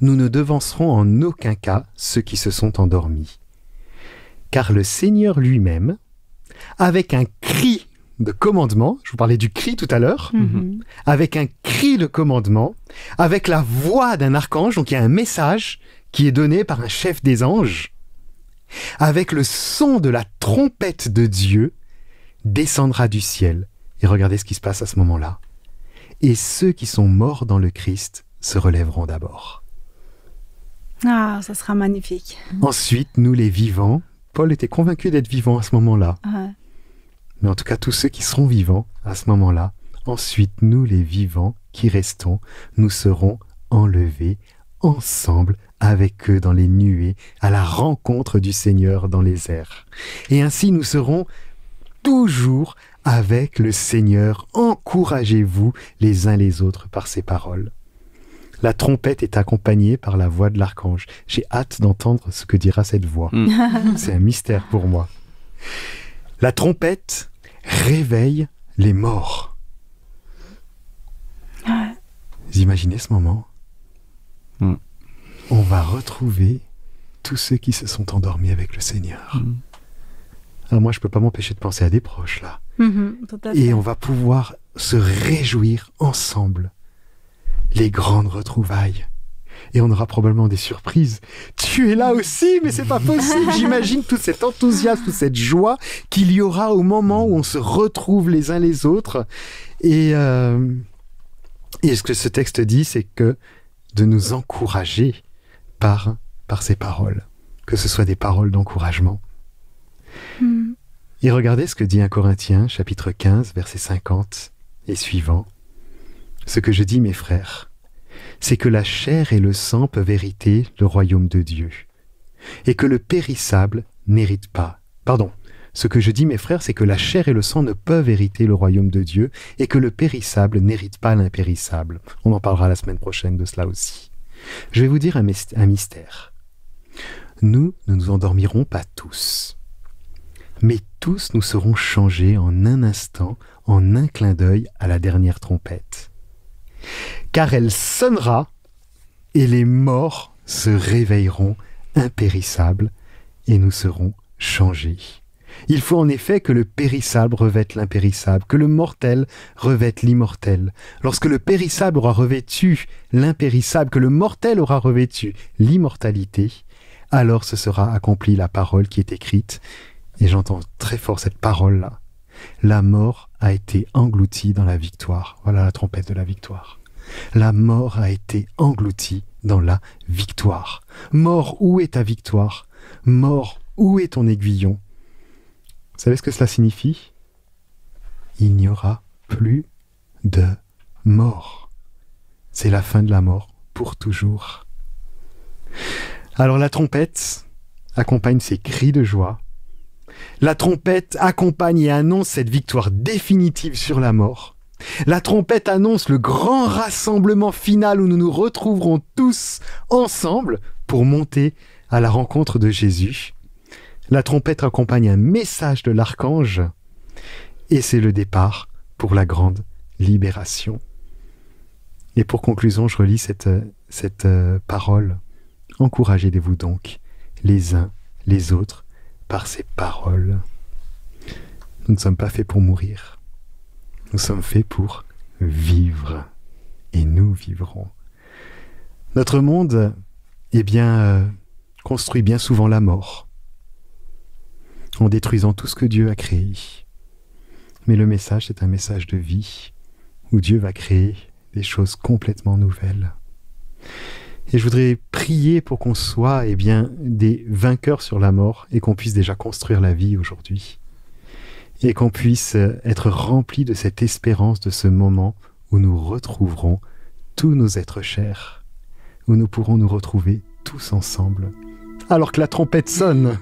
nous ne devancerons en aucun cas ceux qui se sont endormis. Car le Seigneur lui-même, avec un cri de commandement, je vous parlais du cri tout à l'heure, avec un cri de commandement, avec la voix d'un archange, donc il y a un message qui est donné par un chef des anges, avec le son de la trompette de Dieu, descendra du ciel. Et regardez ce qui se passe à ce moment-là. Et ceux qui sont morts dans le Christ se relèveront d'abord. Ah, ça sera magnifique. Ensuite, nous les vivants, Paul était convaincu d'être vivant à ce moment-là. Ouais. Mais en tout cas, tous ceux qui seront vivants à ce moment-là, ensuite, nous les vivants qui restons, nous serons enlevés ensemble avec eux dans les nuées, à la rencontre du Seigneur dans les airs. Et ainsi, nous serons toujours avec le Seigneur. Encouragez-vous les uns les autres par ces paroles. La trompette est accompagnée par la voix de l'archange. J'ai hâte d'entendre ce que dira cette voix. C'est un mystère pour moi. La trompette réveille les morts. Vous imaginez ce moment? On va retrouver tous ceux qui se sont endormis avec le Seigneur. Alors moi, je ne peux pas m'empêcher de penser à des proches, là. Tout à fait. Et on va pouvoir se réjouir ensemble. Les grandes retrouvailles. Et on aura probablement des surprises. Tu es là aussi, mais c'est pas possible. J'imagine tout cet enthousiasme, toute cette joie qu'il y aura au moment où on se retrouve les uns les autres. Et ce que ce texte dit, c'est que de nous encourager par ces paroles. Que ce soit des paroles d'encouragement. Et regardez ce que dit 1 Corinthiens, chapitre 15, verset 50 et suivant. Ce que je dis, mes frères, c'est que la chair et le sang peuvent hériter le royaume de Dieu, et que le périssable n'hérite pas. Pardon, ce que je dis, mes frères, c'est que la chair et le sang ne peuvent hériter le royaume de Dieu, et que le périssable n'hérite pas l'impérissable. On en parlera la semaine prochaine de cela aussi. Je vais vous dire un mystère. Nous ne nous endormirons pas tous, mais tous nous serons changés en un instant, en un clin d'œil à la dernière trompette. Car elle sonnera et les morts se réveilleront impérissables et nous serons changés. Il faut en effet que le périssable revête l'impérissable, que le mortel revête l'immortel. Lorsque le périssable aura revêtu l'impérissable, que le mortel aura revêtu l'immortalité, alors ce sera accomplie la parole qui est écrite. Et j'entends très fort cette parole-là. La mort a été engloutie dans la victoire. Voilà la trompette de la victoire. La mort a été engloutie dans la victoire. Mort, où est ta victoire? Mort, où est ton aiguillon? Vous savez ce que cela signifie? Il n'y aura plus de mort. C'est la fin de la mort pour toujours. Alors la trompette accompagne ces cris de joie. La trompette accompagne et annonce cette victoire définitive sur la mort. La trompette annonce le grand rassemblement final où nous nous retrouverons tous ensemble pour monter à la rencontre de Jésus. La trompette accompagne un message de l'archange et c'est le départ pour la grande libération. Et pour conclusion, je relis cette parole. Encouragez-vous donc les uns les autres par ces paroles. Nous ne sommes pas faits pour mourir. Nous sommes faits pour vivre. Et nous vivrons. Notre monde, construit bien souvent la mort, en détruisant tout ce que Dieu a créé. Mais le message, c'est un message de vie, où Dieu va créer des choses complètement nouvelles. Et je voudrais prier pour qu'on soit des vainqueurs sur la mort et qu'on puisse déjà construire la vie aujourd'hui. Et qu'on puisse être remplis de cette espérance de ce moment où nous retrouverons tous nos êtres chers, où nous pourrons nous retrouver tous ensemble, alors que la trompette sonne.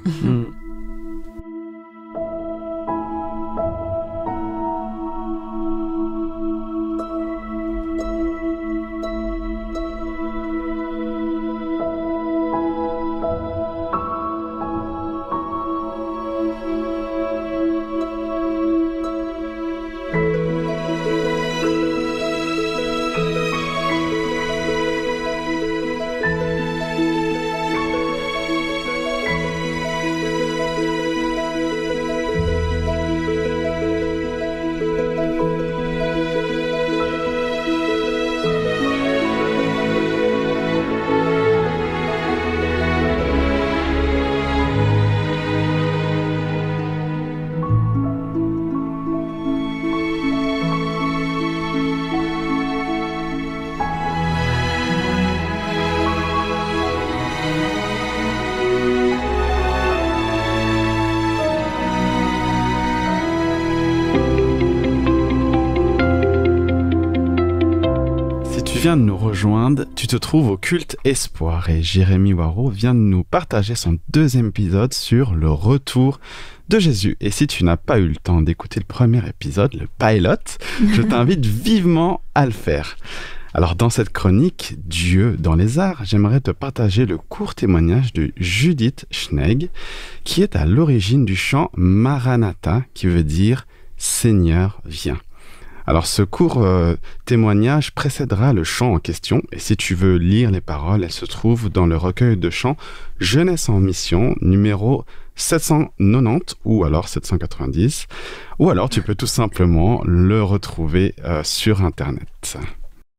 Viens de nous rejoindre, tu te trouves au Culte Espoir et Jérémy Waro vient de nous partager son 2e épisode sur le retour de Jésus. Et si tu n'as pas eu le temps d'écouter le premier épisode, le pilote, je t'invite vivement à le faire. Alors dans cette chronique Dieu dans les arts, j'aimerais te partager le court témoignage de Judith Schnegg qui est à l'origine du chant Maranatha qui veut dire Seigneur viens. Alors ce court témoignage précédera le chant en question et si tu veux lire les paroles, elles se trouvent dans le recueil de chants Jeunesse en mission numéro 790 ou alors 790 ou alors tu peux tout simplement le retrouver sur internet.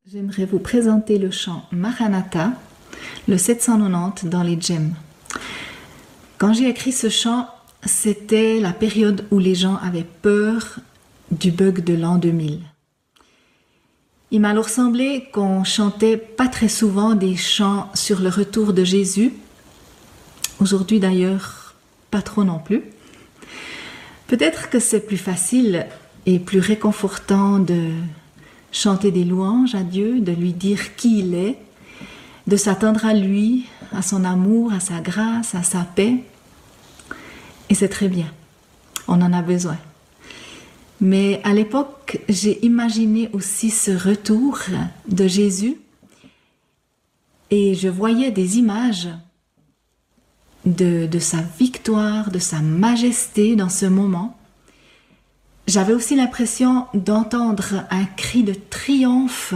J'aimerais vous présenter le chant Maranatha, le 790 dans les Gems. Quand j'ai écrit ce chant, c'était la période où les gens avaient peur du bug de l'an 2000. Il m'a alors semblé qu'on chantait pas très souvent des chants sur le retour de Jésus. Aujourd'hui d'ailleurs, pas trop non plus. Peut-être que c'est plus facile et plus réconfortant de chanter des louanges à Dieu, de lui dire qui il est, de s'attendre à lui, à son amour, à sa grâce, à sa paix. Et c'est très bien, on en a besoin. Mais à l'époque, j'ai imaginé aussi ce retour de Jésus et je voyais des images de sa victoire, de sa majesté dans ce moment. J'avais aussi l'impression d'entendre un cri de triomphe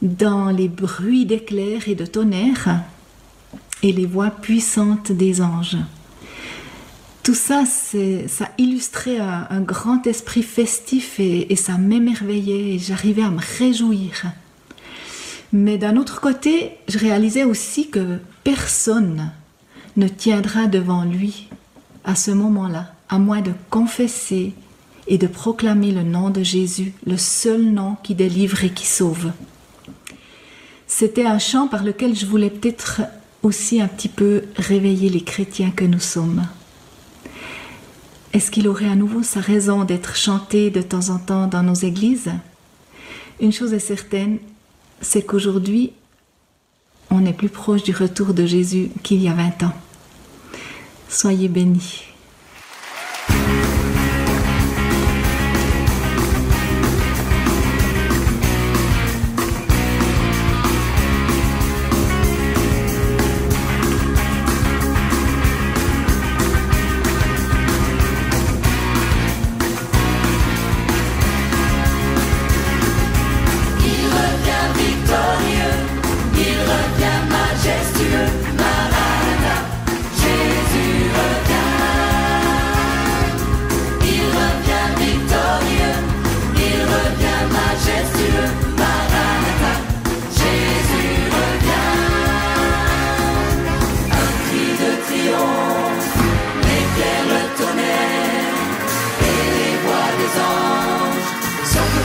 dans les bruits d'éclairs et de tonnerre et les voix puissantes des anges. Tout ça, ça illustrait un grand esprit festif et ça m'émerveillait et j'arrivais à me réjouir. Mais d'un autre côté, je réalisais aussi que personne ne tiendra devant lui à ce moment-là, à moins de confesser et de proclamer le nom de Jésus, le seul nom qui délivre et qui sauve. C'était un chant par lequel je voulais peut-être aussi un petit peu réveiller les chrétiens que nous sommes. Est-ce qu'il aurait à nouveau sa raison d'être chanté de temps en temps dans nos églises? Une chose est certaine, c'est qu'aujourd'hui, on est plus proche du retour de Jésus qu'il y a 20 ans. Soyez bénis.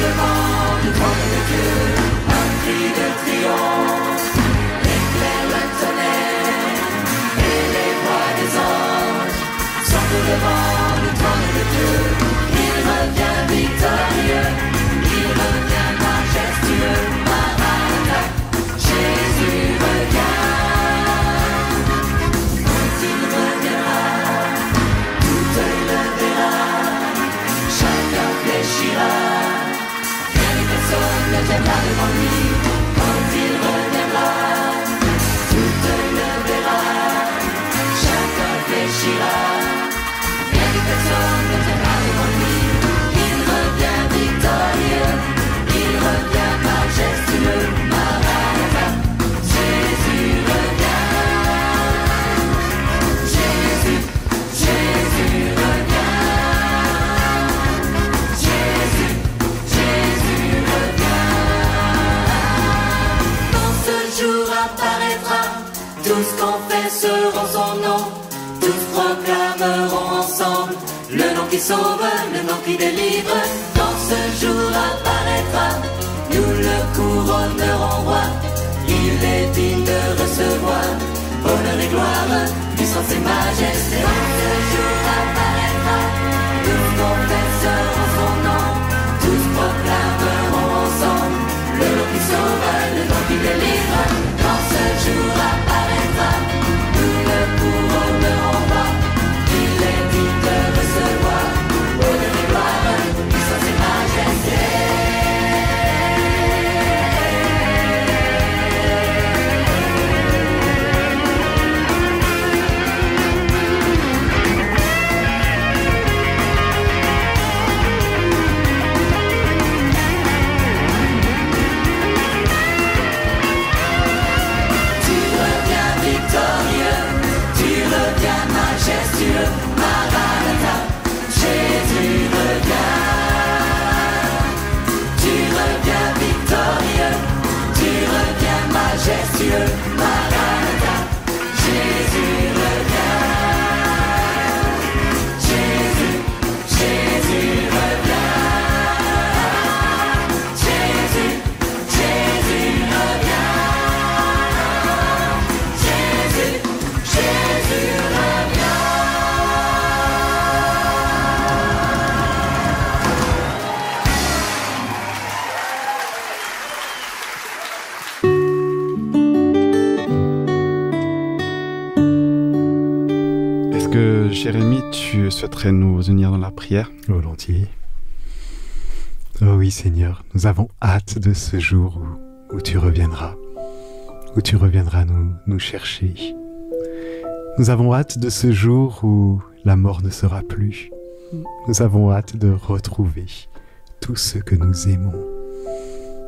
Devant le trône de Dieu, un cri de triomphe, devant le trône de Dieu. Il revient victorieux, il revient majestueux. Maranatha, Jésus revient. Quand il reviendra, tout œil le verra, chacun fléchira. Rien et personne ne viendra devant lui. Quand il reviendra, tout œil le verra, chacun fléchira. Rien et personne ne viendra devant lui. Il revient victorieux, il revient majestueux. Maranatha, Jésus revient. Jésus, Jésus revient. Jésus, Jésus revient. Dans ce jour apparaîtra, tous confesseront son nom, tous proclameront ensemble le nom qui sauve, le nom qui délivre. Dans ce jour apparaîtra, nous le couronnerons roi. Il est digne de recevoir honneur et gloire, puissance et majesté. Dans ce jour apparaîtra, tous confesseront son nom, tous proclameront ensemble le nom qui sauve, le nom qui délivre. Dans ce jour apparaîtra, nous le couronnerons roi. Il est digne de recevoir honneur et gloire, puissance et majesté. Tu reviens victorieux, tu reviens majestueux. Maranatha, Jésus revient. Tu reviens victorieux, tu reviens majestueux. Maranatha, Jésus revient. Jésus, Jésus revient. Jésus, Jésus revient. Jésus, Jésus revient. Est-ce que, Jérémie, tu souhaiterais nous unir dans la prière? Volontiers. Oh oui, Seigneur, nous avons hâte de ce jour où tu reviendras nous chercher. Nous avons hâte de ce jour où la mort ne sera plus. Nous avons hâte de retrouver tous ceux que nous aimons.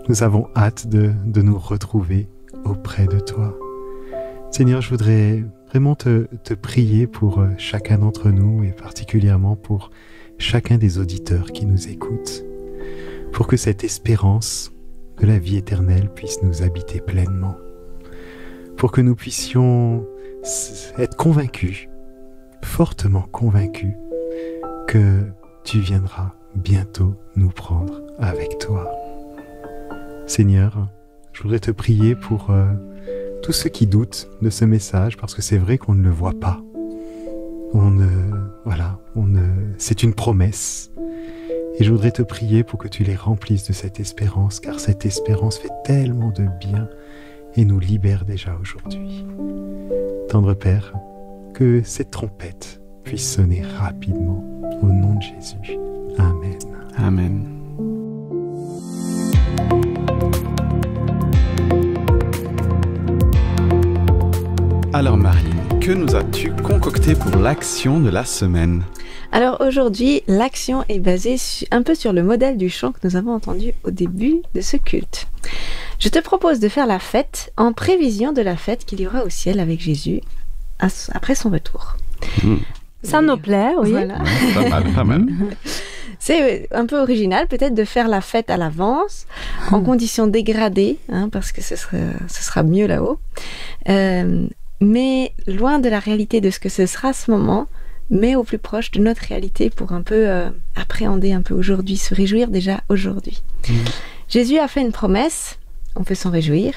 Nous avons hâte de nous retrouver auprès de toi. Seigneur, je voudrais vraiment te prier pour chacun d'entre nous et particulièrement pour chacun des auditeurs qui nous écoutent, pour que cette espérance de la vie éternelle puisse nous habiter pleinement, pour que nous puissions être convaincus, fortement convaincus, que tu viendras bientôt nous prendre avec toi. Seigneur, je voudrais te prier pour tous ceux qui doutent de ce message, parce que c'est vrai qu'on ne le voit pas. C'est une promesse. Et je voudrais te prier pour que tu les remplisses de cette espérance, car cette espérance fait tellement de bien et nous libère déjà aujourd'hui. Tendre Père, que cette trompette puisse sonner rapidement au nom de Jésus. Amen. Amen. Alors Marine, que nous as-tu concocté pour l'action de la semaine? Alors aujourd'hui, l'action est basée un peu sur le modèle du chant que nous avons entendu au début de ce culte. Je te propose de faire la fête en prévision de la fête qu'il y aura au ciel avec Jésus après son retour. Ça nous plaît, oui. Voilà. Ouais, pas mal. C'est un peu original peut-être de faire la fête à l'avance, en conditions dégradées, parce que ce sera mieux là-haut. Mais loin de la réalité de ce que ce sera à ce moment, mais au plus proche de notre réalité pour un peu appréhender un peu aujourd'hui, se réjouir déjà aujourd'hui. Jésus a fait une promesse, on peut s'en réjouir.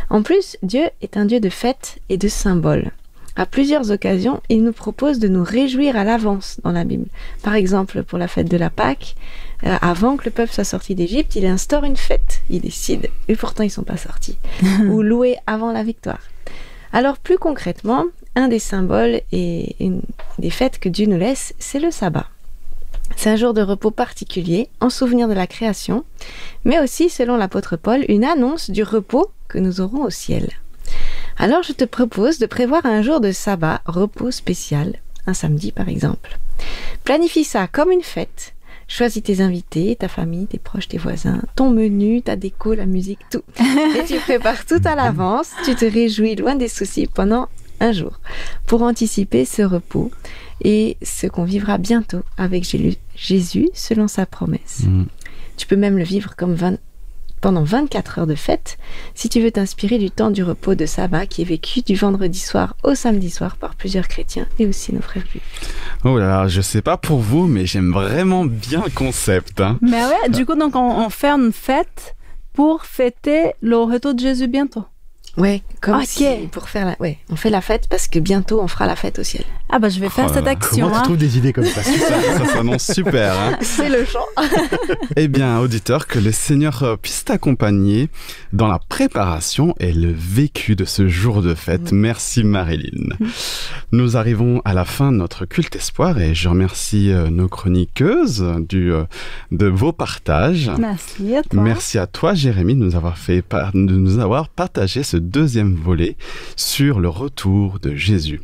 En plus, Dieu est un Dieu de fêtes et de symboles. À plusieurs occasions, il nous propose de nous réjouir à l'avance dans la Bible. Par exemple, pour la fête de la Pâque, avant que le peuple soit sorti d'Égypte, il instaure une fête. Il décide, et pourtant ils ne sont pas sortis. Ou louer avant la victoire. Alors plus concrètement, un des symboles et une des fêtes que Dieu nous laisse, c'est le sabbat. C'est un jour de repos particulier, en souvenir de la création, mais aussi, selon l'apôtre Paul, une annonce du repos que nous aurons au ciel. Alors je te propose de prévoir un jour de sabbat, repos spécial, un samedi par exemple. Planifie ça comme une fête. Choisis tes invités, ta famille, tes proches, tes voisins, ton menu, ta déco, la musique, tout. Et tu prépares tout à l'avance, tu te réjouis loin des soucis pendant un jour pour anticiper ce repos et ce qu'on vivra bientôt avec Jésus selon sa promesse. Tu peux même le vivre comme pendant 24 heures de fête, si tu veux t'inspirer du temps du repos de sabbat qui est vécu du vendredi soir au samedi soir par plusieurs chrétiens et aussi nos frères juifs. Oh là là, je sais pas pour vous, mais j'aime vraiment bien le concept. Hein. Mais ouais, du coup, donc on fait une fête pour fêter le retour de Jésus bientôt. Ouais, comme si pour faire on fait la fête parce que bientôt on fera la fête au ciel. Ah bah je vais faire cette action. Comment tu trouves des idées comme ça? Ça s'annonce super. Hein. C'est le chant. Eh bien, auditeur, que le Seigneur puisse t'accompagner dans la préparation et le vécu de ce jour de fête. Merci Marilyn. Nous arrivons à la fin de notre culte espoir et je remercie nos chroniqueuses de vos partages. Merci à toi. Merci à toi Jérémy de nous avoir partagé ce deuxième volet sur le retour de Jésus.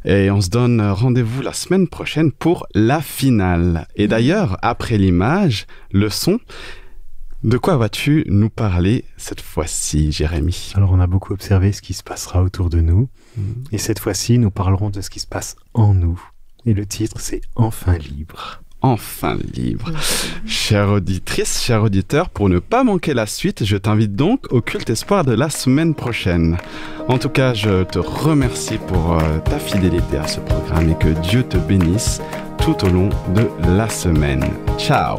Et on se donne rendez-vous la semaine prochaine pour la finale. Et d'ailleurs, après l'image, le son, de quoi vas-tu nous parler cette fois-ci, Jérémy? Alors, on a beaucoup observé ce qui se passera autour de nous. Et cette fois-ci, nous parlerons de ce qui se passe en nous. Et le titre, c'est « Enfin libre ». Enfin libre. Chère auditrice, cher auditeur, pour ne pas manquer la suite, je t'invite donc au culte espoir de la semaine prochaine. En tout cas, je te remercie pour ta fidélité à ce programme et que Dieu te bénisse tout au long de la semaine. Ciao!